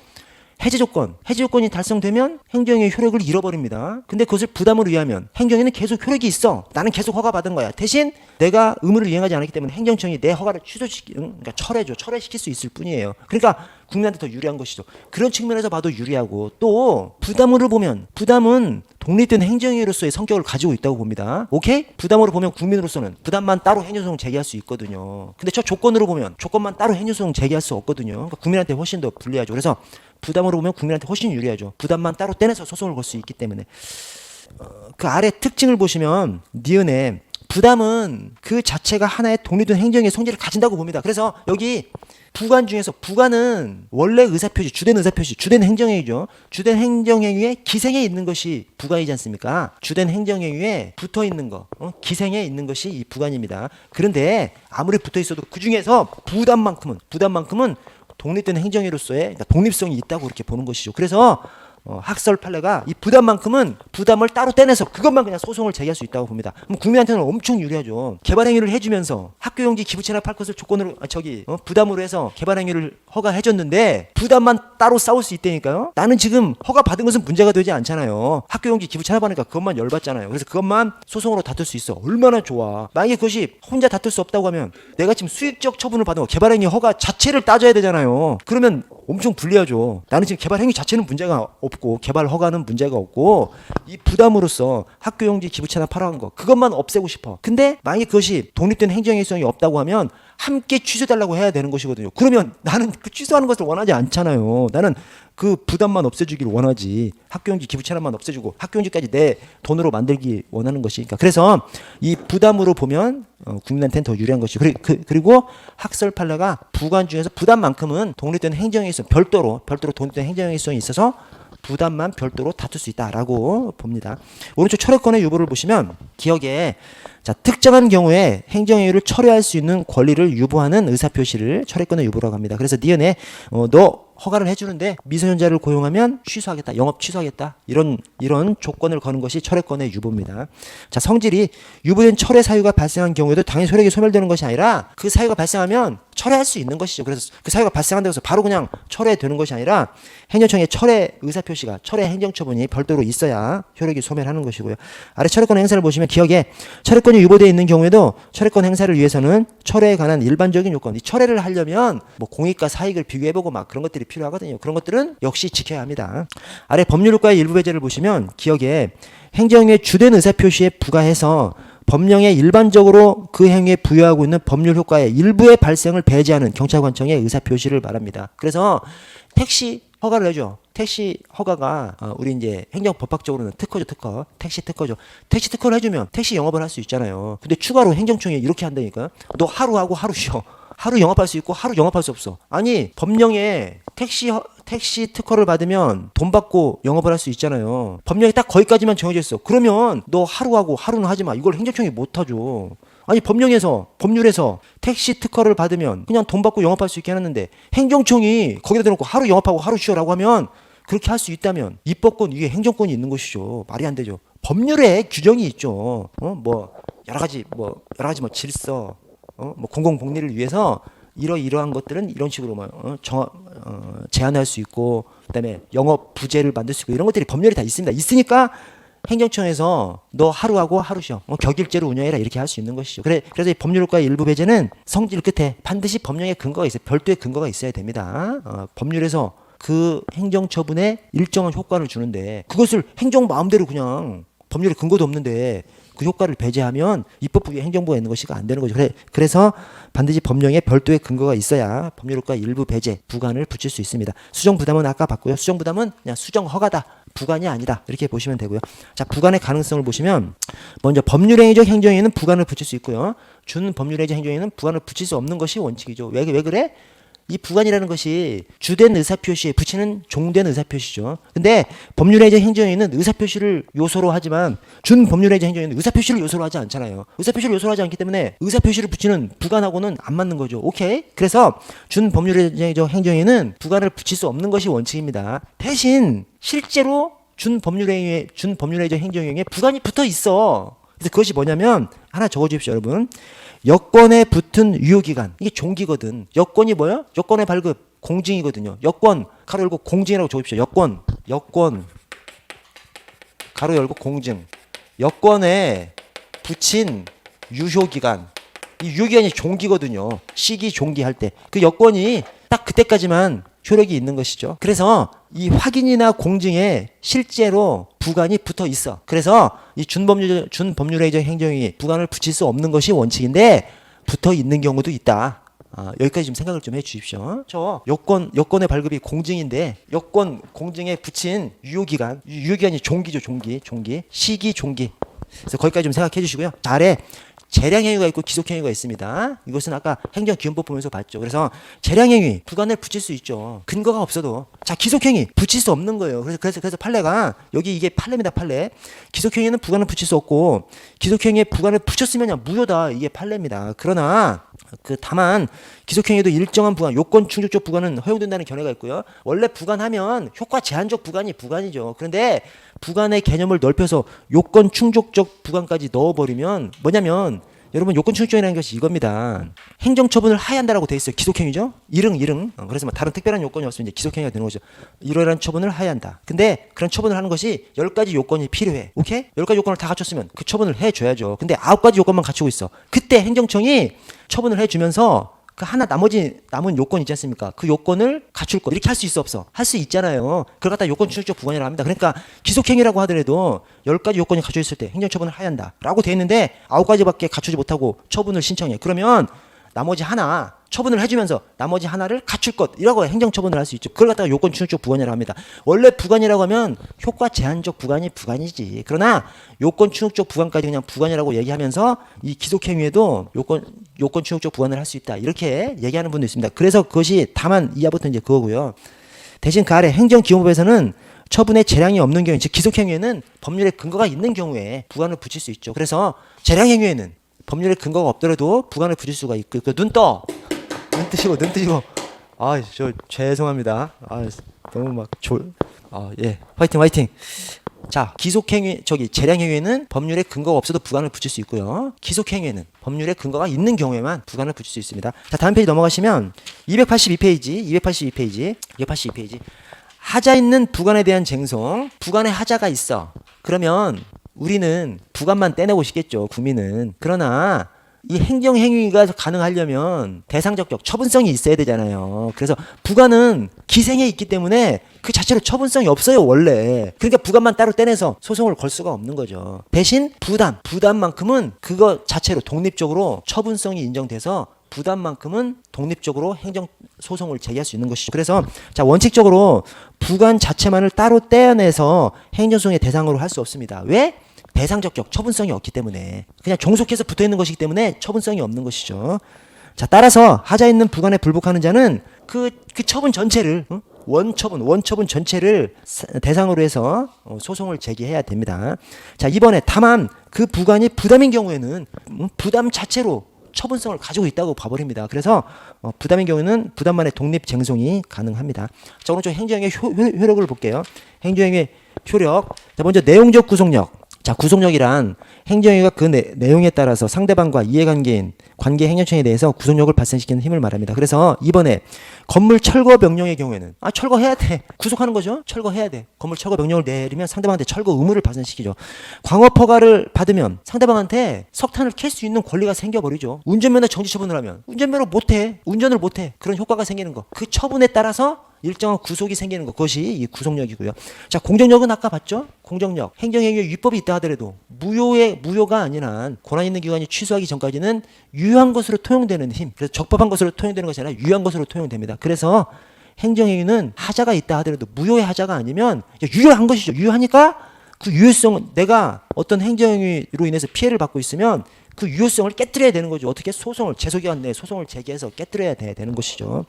해제 조건이 달성되면 행정의 효력을 잃어버립니다. 근데 그것을 부담으로 이해하면 행정에는 계속 효력이 있어. 나는 계속 허가 받은 거야. 대신 내가 의무를 이행하지 않았기 때문에 행정청이 내 허가를 그러니까 철회시킬 수 있을 뿐이에요. 그러니까 국민한테 더 유리한 것이죠. 그런 측면에서 봐도 유리하고, 또 부담으로 보면 부담은 독립된 행정위로서의 성격을 가지고 있다고 봅니다. 오케이? 부담으로 보면 국민으로서는 부담만 따로 행정소송 제기할 수 있거든요. 근데 저 조건으로 보면 조건만 따로 행정소송 제기할 수 없거든요. 그러니까 국민한테 훨씬 더 불리하죠. 그래서 부담으로 보면 국민한테 훨씬 유리하죠. 부담만 따로 떼내서 소송을 걸 수 있기 때문에. 그 아래 특징을 보시면 니은에 부담은 그 자체가 하나의 독립된 행정의 성질을 가진다고 봅니다. 그래서 여기 부관 중에서 부관은 원래 의사표시, 주된 행정행위죠. 주된 행정행위에 기생해 있는 것이 부관이지 않습니까? 주된 행정행위에 붙어 있는 거, 기생해 있는 것이 이 부관입니다. 그런데 아무리 붙어 있어도 그 중에서 부담만큼은 독립된 행정위로서의 그러니까 독립성이 있다고 그렇게 보는 것이죠. 그래서 학설 판례가 이 부담을 따로 떼내서 그것만 그냥 소송을 제기할 수 있다고 봅니다. 그럼 국민한테는 엄청 유리하죠. 개발행위를 해주면서 학교용지 기부 찬합할 것을 조건으로 부담으로 해서 개발행위를 허가해줬는데 부담만 따로 싸울 수 있다니까요. 나는 지금 허가 받은 것은 문제가 되지 않잖아요. 학교용지 기부 찬합하니까 그것만 열받잖아요. 그래서 그것만 소송으로 다툴 수 있어. 얼마나 좋아. 만약에 그것이 혼자 다툴 수 없다고 하면 내가 지금 수익적 처분을 받은 거 개발행위 허가 자체를 따져야 되잖아요. 그러면 엄청 불리하죠. 나는 지금 개발행위 자체는 문제가 없고 개발 허가는 문제가 없고 이 부담으로서 학교용지 기부 찬합하라는 거 그것만 없애고 싶어. 근데 만약에 그것이 독립된 행정행위성이 없다고 하면 함께 취소해달라고 해야 되는 것이거든요. 그러면 나는 그 취소하는 것을 원하지 않잖아요. 나는 그 부담만 없애주기를 원하지. 학교용지 기부 찬합만 없애주고 학교용지까지 내 돈으로 만들기 원하는 것이니까. 그래서 이 부담으로 보면 국민한테는 더 유리한 것이죠. 그리고 학설 판례가 부관 중에서 부담만큼은 독립된 행정행위성 별도로 독립된 행정행위성이 있어서 부담만 별도로 다툴 수 있다라고 봅니다. 오른쪽 철회권의 유보를 보시면 기억에 자, 특정한 경우에 행정행위를 철회할 수 있는 권리를 유보하는 의사표시를 철회권의 유보라고 합니다. 그래서 니은에 너 허가를 해주는데 미성년자를 고용하면 취소하겠다, 영업 취소하겠다 이런 조건을 거는 것이 철회권의 유보입니다. 자, 성질이 유보된 철회 사유가 발생한 경우에도 당연히 효력이 소멸되는 것이 아니라 그 사유가 발생하면 철회할 수 있는 것이죠. 그래서 그 사유가 발생한다고 해서 바로 그냥 철회되는 것이 아니라 행정청의 철회 의사표시가 철회 행정처분이 별도로 있어야 효력이 소멸하는 것이고요. 아래 철회권 행사를 보시면 기억에 철회권이 유보되어 있는 경우에도 철회권 행사를 위해서는 철회에 관한 일반적인 요건, 이 철회를 하려면 뭐 공익과 사익을 비교해보고 막 그런 것들이 필요하거든요. 그런 것들은 역시 지켜야 합니다. 아래 법률효과의 일부 배제를 보시면 기억에 행정의 주된 의사표시에 부과해서 법령에 일반적으로 그 행위에 부여하고 있는 법률 효과의 일부의 발생을 배제하는 경찰관청의 의사표시를 말합니다. 그래서 택시 허가를 해줘. 택시 허가가 우리 이제 행정법학적으로는 특허죠, 특허. 택시 특허죠. 택시 특허를 해주면 택시 영업을 할 수 있잖아요. 근데 추가로 행정청이 이렇게 한다니까. 너 하루 하고 하루 쉬어. 하루 영업할 수 있고 하루 영업할 수 없어. 아니 법령에 택시 특허를 받으면 돈 받고 영업을 할 수 있잖아요. 법령이 딱 거기까지만 정해져 있어. 그러면 너 하루 하고 하루는 하지 마. 이걸 행정청이 못 하죠. 아니 법률에서 택시 특허를 받으면 그냥 돈 받고 영업할 수 있게 해놨는데 행정청이 거기다 대놓고 하루 영업하고 하루 쉬어라고 하면 그렇게 할 수 있다면 입법권 위에 행정권이 있는 것이죠. 말이 안 되죠. 법률에 규정이 있죠. 뭐 여러 가지 질서, 뭐 공공복리를 위해서 이러한 것들은 이런 식으로 제한할 수 있고, 그다음에 영업 부재를 만들 수 있고 이런 것들이 법률에 다 있습니다. 있으니까 행정청에서 너 하루하고 하루 쉬어, 격일제로 운영해라 이렇게 할 수 있는 것이죠. 그래서 이 법률효과의 일부 배제는 성질 끝에 반드시 법령의 근거가 있어요. 별도의 근거가 있어야 됩니다. 법률에서 그 행정처분에 일정한 효과를 주는데 그것을 행정 마음대로 그냥 법률에 근거도 없는데 그 효과를 배제하면 입법부 위에 행정부가 있는 것이 안 되는 거죠. 그래서 반드시 법령에 별도의 근거가 있어야 법률효과 일부 배제, 부관을 붙일 수 있습니다. 수정부담은 아까 봤고요. 수정부담은 그냥 수정허가다, 부관이 아니다 이렇게 보시면 되고요. 자, 부관의 가능성을 보시면 먼저 법률행위적 행정에는 부관을 붙일 수 있고요. 준법률행위적 행정에는 부관을 붙일 수 없는 것이 원칙이죠. 왜 그래? 이 부관이라는 것이 주된 의사표시에 붙이는 종된 의사표시죠. 근데 법률행위적 행정에는 의사표시를 요소로 하지만 준법률행위적 행정에는 의사표시를 요소로 하지 않잖아요. 의사표시를 요소로 하지 않기 때문에 의사표시를 붙이는 부관하고는 안 맞는 거죠. 오케이? 그래서 준법률행위적 행정에는 부관을 붙일 수 없는 것이 원칙입니다. 대신 실제로 준법률행위적 행정행위에 부관이 붙어 있어. 그래서 그것이 뭐냐면 하나 적어주십시오, 여러분. 여권에 붙은 유효기간, 이게 종기거든. 여권이 뭐야? 여권의 발급 공증이거든요. 여권 가로 열고 공증이라고 적으십시오. 여권 가로 열고 공증. 여권에 붙인 유효기간, 이 유효기간이 종기거든요. 시기 종기할 때 그 여권이 딱 그때까지만 효력이 있는 것이죠. 그래서 이 확인이나 공증에 실제로 부관이 붙어 있어. 그래서 이 준법률행위적 행정이 부관을 붙일 수 없는 것이 원칙인데 붙어 있는 경우도 있다. 여기까지 좀 생각을 좀 해 주십시오. 저 여권의 발급이 공증인데 여권 공증에 붙인 유효기간이 종기죠. 종기. 시기 종기. 그래서 거기까지 좀 생각해 주시고요. 아래 재량행위가 있고 기속행위가 있습니다. 이것은 아까 행정기본법 보면서 봤죠. 그래서 재량행위 부관을 붙일 수 있죠. 근거가 없어도. 자, 기속행위 붙일 수 없는 거예요. 그래서 판례가 여기 이게 판례입니다. 판례. 기속행위는 부관을 붙일 수 없고 기속행위에 부관을 붙였으면 무효다. 이게 판례입니다. 그러나 다만 기속행위도 일정한 부관, 요건 충족적 부관은 허용된다는 견해가 있고요. 원래 부관하면 효과 제한적 부관이 부관이죠. 그런데 부관의 개념을 넓혀서 요건 충족적 부관까지 넣어버리면 뭐냐면 여러분 요건 충족이라는 것이 이겁니다. 행정처분을 하야한다라고 돼 있어요. 기속행위죠. 일흥. 그래서 뭐 다른 특별한 요건이 없으면 이제 기속행위가 되는 거죠. 이러한 처분을 하야한다. 근데 그런 처분을 하는 것이 10가지 요건이 필요해. 오케이? 10가지 요건을 다 갖췄으면 그 처분을 해줘야죠. 근데 9가지 요건만 갖추고 있어. 그때 행정청이 처분을 해주면서 그 하나 남은 요건 있지 않습니까? 그 요건을 갖출 것. 이렇게 할 수 있어 없어? 할 수 있잖아요. 그걸 갖다 요건 충족적 부관이라고 합니다. 그러니까 기속행위라고 하더라도 10가지 요건이 갖춰 있을 때 행정처분을 하야한다 라고 돼 있는데 9가지밖에 갖추지 못하고 처분을 신청해. 그러면 나머지 하나 처분을 해주면서 나머지 하나를 갖출 것이라고 행정처분을 할 수 있죠. 그걸 갖다가 요건 충족적 부관이라고 합니다. 원래 부관이라고 하면 효과 제한적 부관이 부관이지. 그러나 요건 충족적 부관까지 그냥 부관이라고 얘기하면서 이 기속행위에도 요건 충족적 부관을 할 수 있다. 이렇게 얘기하는 분도 있습니다. 그래서 그것이 다만 이하부터 이제 그거고요. 대신 그 아래 행정기본법에서는 처분에 재량이 없는 경우, 즉 기속행위에는 법률에 근거가 있는 경우에 부관을 붙일 수 있죠. 그래서 재량행위에는 법률에 근거가 없더라도 부관을 붙일 수가 있고, 눈 떠! 눈 뜨시고. 아, 저 죄송합니다. 아, 너무 막 예, 화이팅. 자, 기속행위, 재량행위에는 법률에 근거가 없어도 부관을 붙일 수 있고요. 기속행위에는 법률에 근거가 있는 경우에만 부관을 붙일 수 있습니다. 자, 다음 페이지 넘어가시면 282페이지. 하자 있는 부관에 대한 쟁송. 부관에 하자가 있어. 그러면 우리는 부관만 떼내고 싶겠죠, 국민은. 그러나 이 행정행위가 가능하려면 대상적격, 처분성이 있어야 되잖아요. 그래서 부관은 기생에 있기 때문에 그 자체로 처분성이 없어요, 원래. 그러니까 부관만 따로 떼내서 소송을 걸 수가 없는 거죠. 대신 부담만큼은 그거 자체로 독립적으로 처분성이 인정돼서 부담만큼은 독립적으로 행정소송을 제기할 수 있는 것이죠. 그래서 자, 원칙적으로 부관 자체만을 따로 떼어내서 행정소송의 대상으로 할 수 없습니다. 왜? 대상적격, 처분성이 없기 때문에. 그냥 종속해서 붙어있는 것이기 때문에 처분성이 없는 것이죠. 자, 따라서 하자 있는 부관에 불복하는 자는 그 처분 전체를, 원처분 전체를 대상으로 해서 소송을 제기해야 됩니다. 자, 이번에 다만 그 부관이 부담인 경우에는 부담 자체로 처분성을 가지고 있다고 봐버립니다. 그래서 부담인 경우는 부담만의 독립 쟁송이 가능합니다. 자, 오른쪽 행정행위의 효력을 볼게요. 행정행위의 효력. 자, 먼저 내용적 구속력. 자, 구속력이란 행정행위가 그 내용에 따라서 상대방과 이해관계인 관계 행정처에 대해서 구속력을 발생시키는 힘을 말합니다. 그래서 이번에 건물 철거 명령의 경우에는 철거해야 돼. 구속하는 거죠. 철거해야 돼. 건물 철거 명령을 내리면 상대방한테 철거 의무를 발생시키죠. 광업 허가를 받으면 상대방한테 석탄을 캘 수 있는 권리가 생겨버리죠. 운전면허 정지 처분을 하면 운전을 못해. 그런 효과가 생기는 거. 그 처분에 따라서 일정한 구속이 생기는 것, 그것이 이 구속력이고요. 자, 공정력은 아까 봤죠? 공정력. 행정행위에 위법이 있다 하더라도 무효가 아닌 한 권한 있는 기관이 취소하기 전까지는 유효한 것으로 통용되는 힘. 그래서 적법한 것으로 통용되는 것이 아니라 유효한 것으로 통용됩니다. 그래서 행정행위는 하자가 있다 하더라도 무효의 하자가 아니면 유효한 것이죠. 유효하니까 그 유효성, 내가 어떤 행정행위로 인해서 피해를 받고 있으면 그 유효성을 깨뜨려야 되는 거죠. 어떻게? 제소기간 내에 소송을 제기해서 깨뜨려야 되는 것이죠.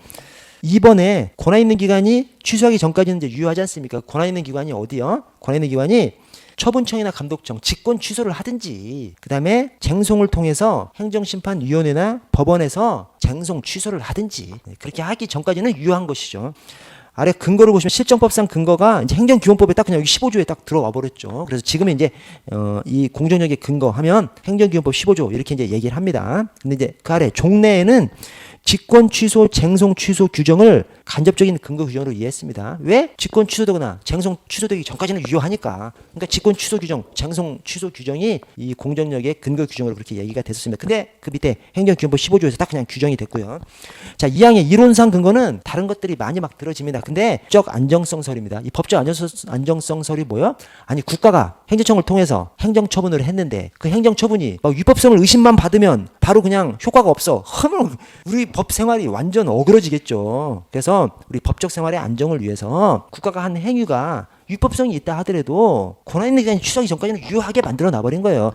이번에 권한 있는 기관이 취소하기 전까지는 이제 유효하지 않습니까? 권한 있는 기관이 어디요? 권한 있는 기관이 처분청이나 감독청, 직권 취소를 하든지, 그 다음에 쟁송을 통해서 행정심판위원회나 법원에서 쟁송 취소를 하든지, 그렇게 하기 전까지는 유효한 것이죠. 아래 근거를 보시면 실정법상 근거가 이제 행정기본법에 딱 그냥 여기 15조에 딱 들어와 버렸죠. 그래서 지금은 이제 이 공정력의 근거하면 행정기본법 15조 이렇게 이제 얘기를 합니다. 근데 이제 그 아래 종래에는 직권 취소, 쟁송 취소 규정을 간접적인 근거 규정으로 이해했습니다. 왜? 직권 취소되거나 쟁송 취소되기 전까지는 유효하니까. 그러니까 직권 취소 규정, 쟁송 취소 규정이 이 공정력의 근거 규정으로 그렇게 얘기가 됐었습니다. 근데 그 밑에 행정기본법 15조에서 딱 그냥 규정이 됐고요. 자, 이항의 이론상 근거는 다른 것들이 많이 막 들어집니다. 근데 법적 안정성설입니다. 이 법적 안정성설이 뭐예요? 아니, 국가가 행정청을 통해서 행정처분을 했는데 그 행정처분이 막 위법성을 의심만 받으면 바로 그냥 효과가 없어. 그러면 우리 법 생활이 완전 어그러지겠죠. 그래서 우리 법적 생활의 안정을 위해서 국가가 한 행위가 위법성이 있다 하더라도 권한 있는 기관이 취소하기 전까지는 유효하게 만들어 놔버린 거예요.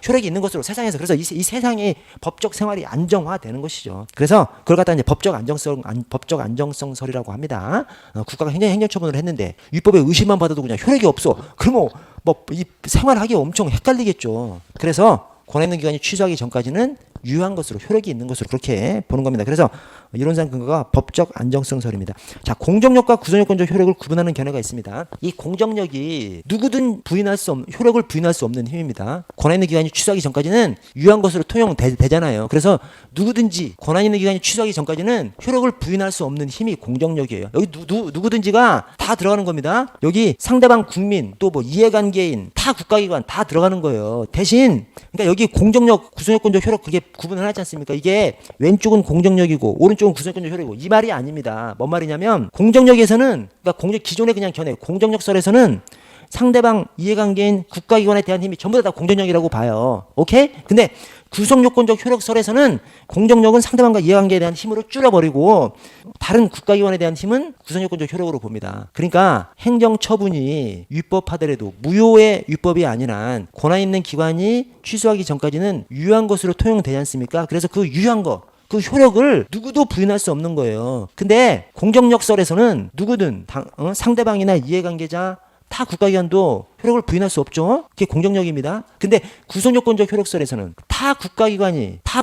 효력이 있는 것으로 세상에서. 그래서 이 세상의 법적 생활이 안정화되는 것이죠. 그래서 그걸 갖다 이제 법적 안정성설이라고 합니다. 국가가 행정처분을 했는데 위법에 의심만 받아도 그냥 효력이 없어. 그러면 뭐 이 생활하기 엄청 헷갈리겠죠. 그래서 권한 있는 기관이 취소하기 전까지는 유효한 것으로, 효력이 있는 것으로 그렇게 보는 겁니다. 그래서 이론상 근거가 법적 안정성설입니다. 자, 공정력과 구속요건적 효력을 구분하는 견해가 있습니다. 이 공정력이 누구든 효력을 부인할 수 없는 힘입니다. 권한 있는 기관이 취소하기 전까지는 유효한 것으로 통용되잖아요. 그래서 누구든지 권한 있는 기관이 취소하기 전까지는 효력을 부인할 수 없는 힘이 공정력이에요. 여기 누구든지가 다 들어가는 겁니다. 여기 상대방 국민, 또 뭐 이해관계인, 타 국가기관 다 들어가는 거예요. 대신 그러니까 여기 공정력, 구속요건적 효력 그게 구분을 하지 않습니까? 이게 왼쪽은 공정력이고 오른쪽은 구속요건적 효력이고 이 말이 아닙니다. 뭔 말이냐면 공정력에서는, 그러니까 기존의 그냥 견해, 공정력설에서는 상대방 이해관계인 국가기관에 대한 힘이 전부 다 공정력이라고 봐요. 오케이? 근데 구속요건적 효력설에서는 공정력은 상대방과 이해관계에 대한 힘으로 줄여버리고 다른 국가기관에 대한 힘은 구속요건적 효력으로 봅니다. 그러니까 행정처분이 위법하더라도 무효의 위법이 아닌 한 권한 있는 기관이 취소하기 전까지는 유효한 것으로 통용되지 않습니까? 그래서 그 유효한 거, 그 효력을 누구도 부인할 수 없는 거예요. 근데 공정력설에서는 누구든 상대방이나 이해관계자 타 국가기관도 효력을 부인할 수 없죠. 그게 공정력입니다. 근데 구속요건적 효력설에서는 타 국가기관이 타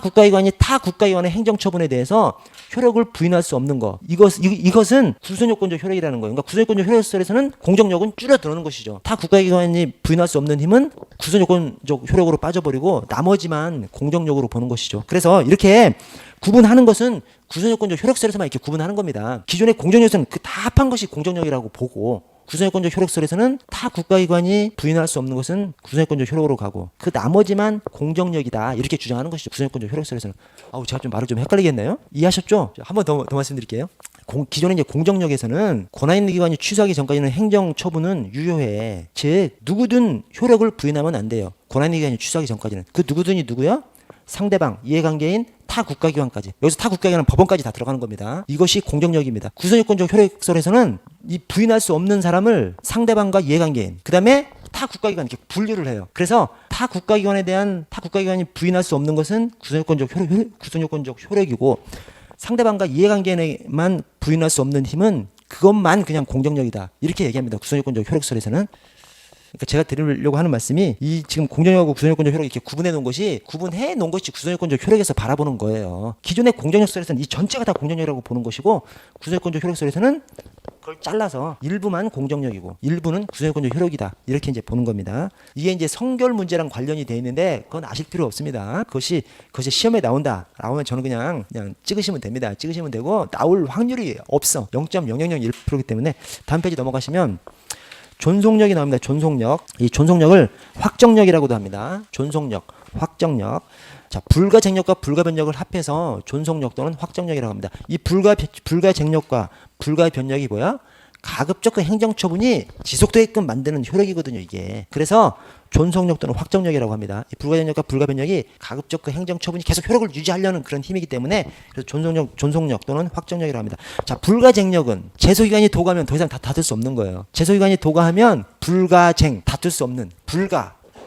국가기관의 행정처분에 대해서 효력을 부인할 수 없는 거. 이것은 구속요건적 효력이라는 거예요. 그러니까 구속요건적 효력설에서는 공정력은 줄여드는 것이죠. 타 국가기관이 부인할 수 없는 힘은 구속요건적 효력으로 빠져버리고 나머지만 공정력으로 보는 것이죠. 그래서 이렇게 구분하는 것은 구속요건적 효력설에서만 이렇게 구분하는 겁니다. 기존의 공정력에서는 그 다 합한 것이 공정력이라고 보고 구성요건적 효력설에서는 타 국가기관이 부인할 수 없는 것은 구성요건적 효력으로 가고 그 나머지만 공정력이다 이렇게 주장하는 것이죠. 구성요건적 효력설에서는. 제가 좀 말을 좀 헷갈리겠나요? 이해하셨죠? 한 번 더 말씀드릴게요. 기존의 이제 공정력에서는 권한 있는 기관이 취소하기 전까지는 행정 처분은 유효해. 즉 누구든 효력을 부인하면 안 돼요. 권한 있는 기관이 취소하기 전까지는. 그 누구든이 누구야? 상대방, 이해관계인 타 국가기관까지. 여기서 타 국가기관은 법원까지 다 들어가는 겁니다. 이것이 공정력입니다. 구성요건적 효력설에서는 이 부인할 수 없는 사람을 상대방과 이해관계인, 그 다음에 타 국가기관 이렇게 분류를 해요. 그래서 타 국가기관이 부인할 수 없는 것은 구성요건적 효력이고 상대방과 이해관계인만 부인할 수 없는 힘은 그것만 그냥 공정력이다. 이렇게 얘기합니다. 구성요건적 효력설에서는. 그러니까 제가 드리려고 하는 말씀이 이 지금 공정력하고 구성요건적 효력을 이렇게 구분해 놓은 것이 구성요건적 효력에서 바라보는 거예요. 기존의 공정력설에서는 이 전체가 다 공정력이라고 보는 것이고 구성요건적 효력설에서는 그걸 잘라서 일부만 공정력이고 일부는 구성요건적 효력이다. 이렇게 이제 보는 겁니다. 이게 이제 성결 문제랑 관련이 돼 있는데 그건 아실 필요 없습니다. 그것이 시험에 나오면 저는 그냥 찍으시면 됩니다. 찍으시면 되고 나올 확률이 없어. 0.0001%이기 때문에 다음 페이지 넘어가시면 존속력이 나옵니다. 존속력. 이 존속력을 확정력이라고도 합니다. 존속력, 확정력. 자, 불가쟁력과 불가변력을 합해서 존속력 또는 확정력이라고 합니다. 이 불가쟁력과 불가변력이 뭐야? 가급적 그 행정처분이 지속되게끔 만드는 효력이거든요, 이게. 그래서 존속력 또는 확정력이라고 합니다. 이 불가쟁력과 불가변력이 가급적 그 행정처분이 계속 효력을 유지하려는 그런 힘이기 때문에 그래서 존속력 또는 확정력이라고 합니다. 자, 불가쟁력은 제소기간이 도가하면 더 이상 다툴 수 없는 거예요. 제소기간이 도가하면 불가쟁, 다툴 수 없는,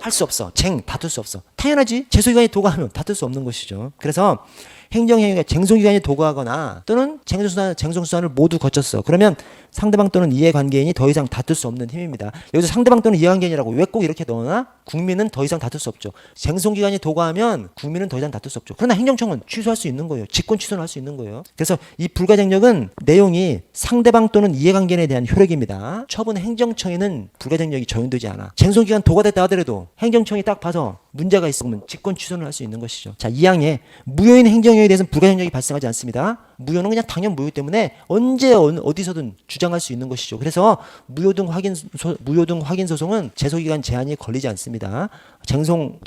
할 수 없어, 다툴 수 없어. 당연하지. 제소기간이 도가하면 다툴 수 없는 것이죠. 그래서 행정행위가 쟁송기간이 도구하거나 또는 쟁송수단을 모두 거쳤어. 그러면 상대방 또는 이해관계인이 더 이상 다툴 수 없는 힘입니다. 여기서 상대방 또는 이해관계인이라고 왜 꼭 이렇게 넣어놔? 국민은 더 이상 다툴 수 없죠. 쟁송기간이 도구하면 국민은 더 이상 다툴 수 없죠. 그러나 행정청은 취소할 수 있는 거예요. 직권 취소는 할 수 있는 거예요. 그래서 이 불가쟁력은 내용이 상대방 또는 이해관계인에 대한 효력입니다. 처분 행정청에는 불가쟁력이 적용되지 않아. 쟁송기간 도구됐다 하더라도 행정청이 딱 봐서 문제가 있으면 직권 취소는 할 수 있는 것이죠. 자, 2항에 무효인 행정행위에 대해서는 불가쟁력이 발생하지 않습니다. 무효는 그냥 당연 무효 때문에 언제 어디서든 주장할 수 있는 것이죠. 그래서 무효 등 확인 소송은 제소기간 제한이 걸리지 않습니다. 쟁송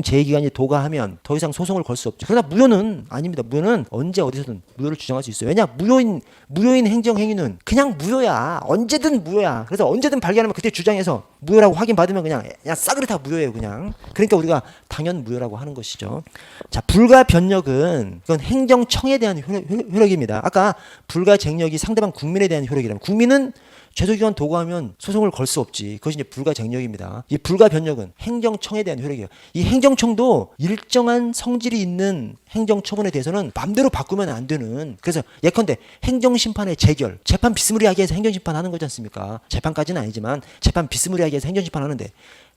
제의 기간이 도가하면 더 이상 소송을 걸 수 없죠. 그러나 무효는 아닙니다. 무효는 언제 어디서든 무효를 주장할 수 있어요. 왜냐? 무효인 행정 행위는 그냥 무효야. 언제든 무효야. 그래서 언제든 발견하면 그때 주장해서 무효라고 확인받으면 그냥 싸그리 다 무효예요, 그냥. 그러니까 우리가 당연 무효라고 하는 것이죠. 자, 불가변력은 그건 행정청에 대한 효력입니다. 아까 불가쟁력이 상대방 국민에 대한 효력이라면 국민은 제소기간 도구하면 소송을 걸 수 없지. 그것이 이제 불가쟁력입니다. 이 불가변력은 행정청에 대한 효력이에요. 이 행정청도 일정한 성질이 있는 행정처분에 대해서는 마음대로 바꾸면 안 되는. 그래서 예컨대 행정심판의 재결, 재판 비스무리하게 해서 행정심판하는 거지 않습니까? 재판까지는 아니지만 재판 비스무리하게 해서 행정심판하는데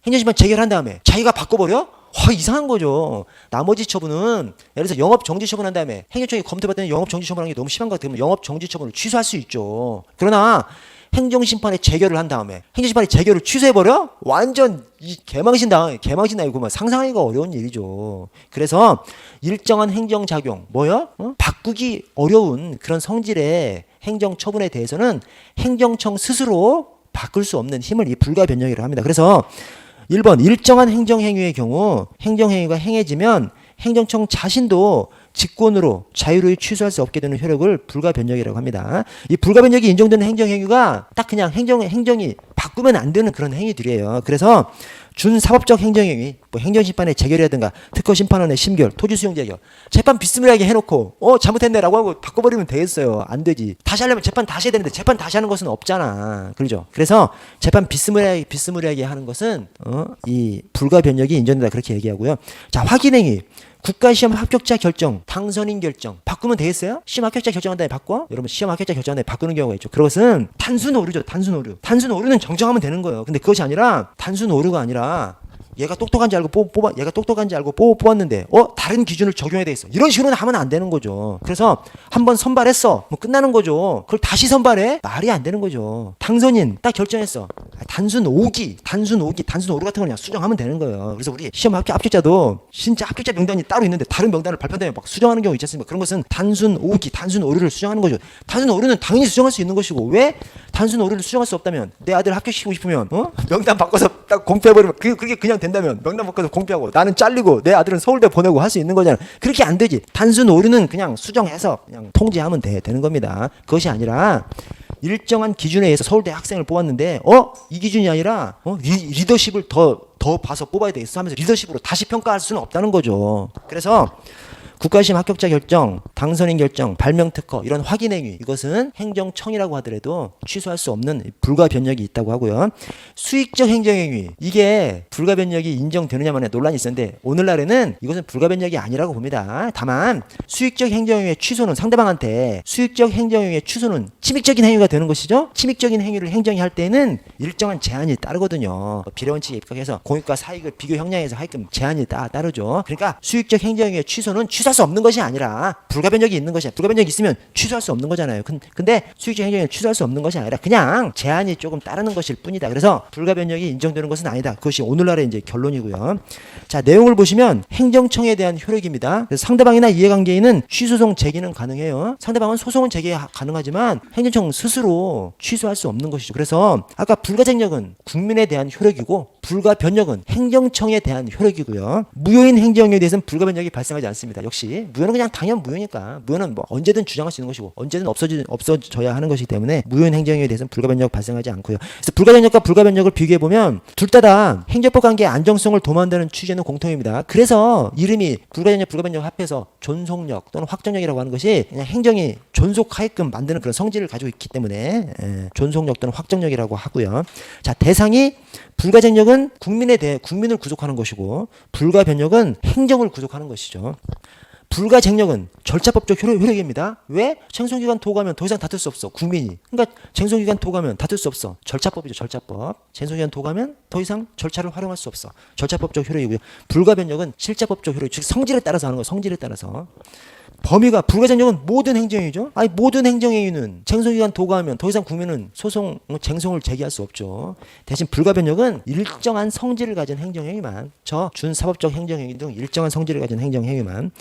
행정심판 재결한 다음에 자기가 바꿔버려? 이상한 거죠. 나머지 처분은 예를 들어서 영업정지 처분한 다음에 행정청이 검토받을 영업정지 처분하는 게 너무 심한 것 같으면 영업정지 처분을 취소할 수 있죠. 그러나 행정심판의 재결을 한 다음에 행정심판의 재결을 취소해버려? 완전 이 개망신 나고 상상하기가 어려운 일이죠. 그래서 일정한 행정작용 바꾸기 어려운 그런 성질의 행정처분에 대해서는 행정청 스스로 바꿀 수 없는 힘을 이 불가변력이라고 합니다. 그래서 1번 일정한 행정행위의 경우 행정행위가 행해지면 행정청 자신도 직권으로 자유로이 취소할 수 없게 되는 효력을 불가변력이라고 합니다. 이 불가변력이 인정되는 행정행위가 딱 그냥 행정이 바꾸면 안 되는 그런 행위들이에요. 그래서 준사법적 행정행위, 행정심판의 재결이라든가 특허심판원의 심결, 토지수용 재결, 재판 비스무리하게 해놓고 잘못했네라고 하고 바꿔버리면 되겠어요. 안 되지. 다시 하려면 재판 다시 해야 되는데 재판 다시 하는 것은 없잖아. 그렇죠? 그래서 재판 비스무리하게 하는 것은 이 불가변력이 인정된다 그렇게 얘기하고요. 자, 확인행위. 국가시험 합격자 결정, 당선인 결정 바꾸면 되겠어요? 시험 합격자 결정한 다음에 바꿔? 여러분 시험 합격자 결정한 다음에 바꾸는 경우가 있죠. 그것은 단순 오류죠. 단순 오류. 단순 오류는 정정하면 되는 거예요. 근데 그것이 아니라 단순 오류가 아니라 얘가 똑똑한지 알고 얘가 똑똑한지 알고 뽑았는데 다른 기준을 적용해야 돼 있어. 이런 식으로는 하면 안 되는 거죠. 그래서 한번 선발했어. 뭐 끝나는 거죠. 그걸 다시 선발해? 말이 안 되는 거죠. 당선인 딱 결정했어. 단순 오류 같은 거 그냥 수정하면 되는 거예요. 그래서 우리 시험 합격자도 진짜 합격자 명단이 따로 있는데 다른 명단을 발표하면 막 수정하는 경우 있지 않습니까? 그런 것은 단순 오류를 수정하는 거죠. 단순 오류는 당연히 수정할 수 있는 것이고 왜 단순 오류를 수정할 수 없다면 내 아들 합격시키고 싶으면 명단 바꿔서 딱 공표해버리면 그게 그냥 된다면 명단 바꿔서 공표하고 나는 잘리고 내 아들은 서울대 보내고 할 수 있는 거잖아. 그렇게 안 되지. 단순 오류는 그냥 수정해서 그냥 통지하면 되는 겁니다. 그것이 아니라 일정한 기준에 의해서 서울대 학생을 뽑았는데 이 기준이 아니라 리더십을 더 봐서 뽑아야 되겠어 하면서 리더십으로 다시 평가할 수는 없다는 거죠. 그래서 국가시험 합격자 결정, 당선인 결정, 발명특허 이런 확인행위 이것은 행정청이라고 하더라도 취소할 수 없는 불가변력이 있다고 하고요. 수익적 행정행위 이게 불가변력이 인정되느냐만에 논란이 있었는데 오늘날에는 이것은 불가변력이 아니라고 봅니다. 다만 수익적 행정행위의 취소는 상대방한테 수익적 행정행위의 취소는 침익적인 행위가 되는 것이죠. 침익적인 행위를 행정이 할 때는 일정한 제한이 따르거든요. 비례원칙에 입각해서 공익과 사익을 비교 형량해서 하여금 제한이 따르죠. 그러니까 수익적 행정행위의 취소는 취소할 수 없는 것이 아니라 불가변력이 있는 것이야. 불가변력이 있으면 취소할 수 없는 거잖아요. 근데 수익적 행정행위는 취소할 수 없는 것이 아니라 그냥 제한이 조금 따르는 것일 뿐이다. 그래서 불가변력이 인정되는 것은 아니다. 그것이 오늘날의 이제 결론이고요. 자, 내용을 보시면 행정청에 대한 효력입니다. 그래서 상대방이나 이해관계인은 취소송 제기는 가능해요. 상대방은 소송은 제기 가능하지만 행정청 스스로 취소할 수 없는 것이죠. 그래서 아까 불가쟁력은 국민에 대한 효력이고 불가변력은 행정청에 대한 효력이고요. 무효인 행정에 대해서는 불가변력이 발생하지 않습니다. 역시 무효는 그냥 당연 무효니까 무효는 뭐 언제든 주장할 수 있는 것이고 언제든 없어져야 하는 것이기 때문에 무효인 행정에 대해서는 불가변력 발생하지 않고요. 그래서 불가쟁력과 불가변력을 비교해 보면 둘 다 행정법 관계의 안정성을 도모한다는 취지는 공통입니다. 그래서 이름이 불가쟁력, 불가변력 합해서 존속력 또는 확정력이라고 하는 것이 그냥 행정이 존속하게끔 만드는 그런 성질을 가지고 있기 때문에 존속력 또는 확정력이라고 하고요. 자, 대상이 불가쟁력은 국민을 구속하는 것이고 불가변력은 행정을 구속하는 것이죠. 불가쟁력은 절차법적 효력입니다. 왜? 쟁송기간 도구하면 더 이상 다툴 수 없어. 국민이. 그러니까 쟁송기간 도구하면 다툴 수 없어. 절차법이죠. 절차법. 쟁송기간 도구하면 더 이상 절차를 활용할 수 없어. 절차법적 효력이고요. 불가변력은 실자법적 효력, 즉 성질에 따라서 하는 거예요. 성질에 따라서. 범위가 불가쟁력은 모든 행정이죠. 모든 행정행위는 쟁송기간 도구하면 더 이상 국민은 쟁송을 제기할 수 없죠. 대신 불가변력은 일정한 성질을 가진 행정행위만, 준사법적 행정행위 등 일정한 성질을 가진 행정행위만.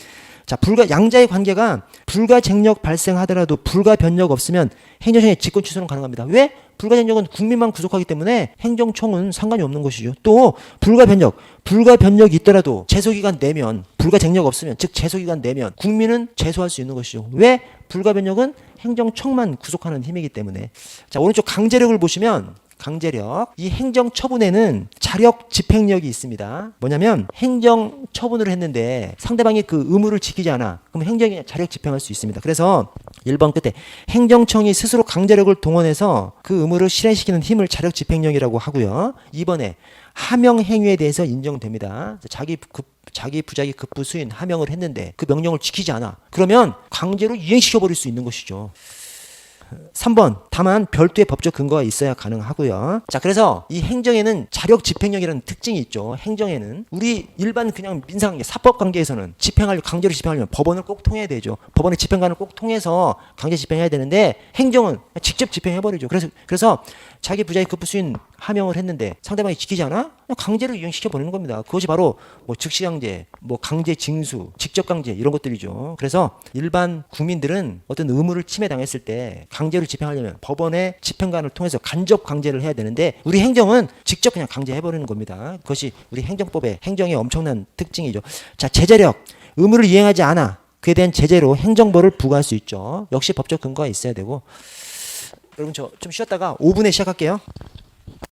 자, 양자의 관계가 불가쟁력 발생하더라도 불가변력 없으면 행정청의 직권 취소는 가능합니다. 왜? 불가쟁력은 국민만 구속하기 때문에 행정청은 상관이 없는 것이죠. 또 불가변력이 있더라도 제소기간 내면 불가쟁력 없으면 즉 제소기간 내면 국민은 제소할 수 있는 것이죠. 왜? 불가변력은 행정청만 구속하는 힘이기 때문에. 자, 오른쪽 강제력을 보시면 강제력. 이 행정 처분에는 자력 집행력이 있습니다. 뭐냐면 행정 처분을 했는데 상대방이 그 의무를 지키지 않아. 그럼 행정이 자력 집행할 수 있습니다. 그래서 1번 끝에 행정청이 스스로 강제력을 동원해서 그 의무를 실행시키는 힘을 자력 집행력이라고 하고요. 2번에 하명 행위에 대해서 인정됩니다. 자기 부자기 급부 수인 하명을 했는데 그 명령을 지키지 않아. 그러면 강제로 이행시켜버릴 수 있는 것이죠. 3번 다만 별도의 법적 근거가 있어야 가능하고요. 자, 그래서 이 행정에는 자력 집행력이라는 특징이 있죠. 행정에는 우리 일반 그냥 민사관계 사법 관계에서는 강제로 집행하려면 법원을 꼭 통해야 되죠. 법원의 집행관을 꼭 통해서 강제 집행해야 되는데 행정은 직접 집행해버리죠. 그래서 자기 부자의 급부수인 하명을 했는데 상대방이 지키지 않아? 강제로 이행시켜 버리는 겁니다. 그것이 바로 즉시강제, 강제 징수, 직접 강제 이런 것들이죠. 그래서 일반 국민들은 어떤 의무를 침해당했을 때 강제로 집행하려면 법원의 집행관을 통해서 간접 강제를 해야 되는데 우리 행정은 직접 그냥 강제해버리는 겁니다. 그것이 우리 행정의 엄청난 특징이죠. 자, 제재력, 의무를 이행하지 않아. 그에 대한 제재로 행정벌을 부과할 수 있죠. 역시 법적 근거가 있어야 되고. 여러분 저 좀 쉬었다가 5분에 시작할게요.